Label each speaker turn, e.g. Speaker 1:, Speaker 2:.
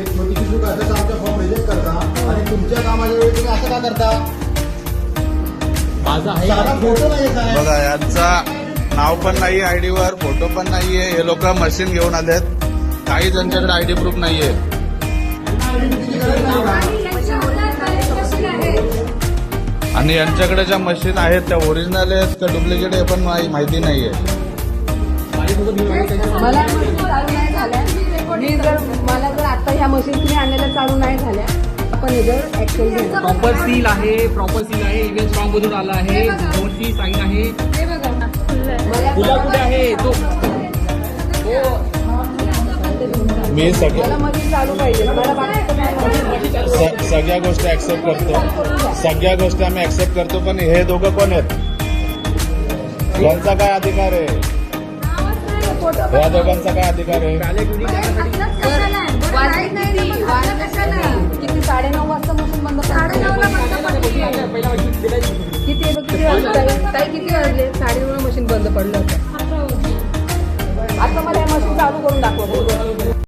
Speaker 1: एक छोटीशी चूक असं आमच्या फॉर्म रिजेक्ट करता आणि तुमच्या कामाच्या वेळी तुम्ही असं का करता?
Speaker 2: माझा
Speaker 1: साधा फोटो नाही साहेब.
Speaker 3: बघा यांचा नाव पण नाही आयडी वर, फोटो पण नाहीये. हे लोक मशीन घेऊन आलेत. काही त्यांच्याकडे आयडी प्रूफ नाहीये आणि यांच्याकडे ज्या मशीन आहेत त्या ओरिजिनल आहेत का डुप्लिकेट हे पण माहिती नाहीये.
Speaker 4: मला मशीन चालू नाही झाल्या. मला जर आता ह्या मशीन तुम्ही आणलेल्या चालू नाही झाल्या आपण ह्याच्यावर ऍक्शन घेणार.
Speaker 2: प्रॉपर सील आहे, इव्हन स्ट्रॉंग मधून आला आहे, बोर्डची साईन आहे. तुला कुठे आहे तो?
Speaker 3: मी
Speaker 4: मला मशीन चालू पाहिजे. मला बाकीचं काय माहिती.
Speaker 3: सगळ्या गोष्टी ऍक्सेप्ट करतो, सगळ्या गोष्टी आम्ही ऍक्सेप्ट करतो. पण हे दोघं कोण आहेत? यांचा काय अधिकार आहे? या दोघांचा काय अधिकार आहे?
Speaker 4: किती 9:30 वाजता मशीन बंद किती वाजले? 9:30 मशीन बंद पडलं होतं. आता मला हे मशीन चालू करून दाखवा.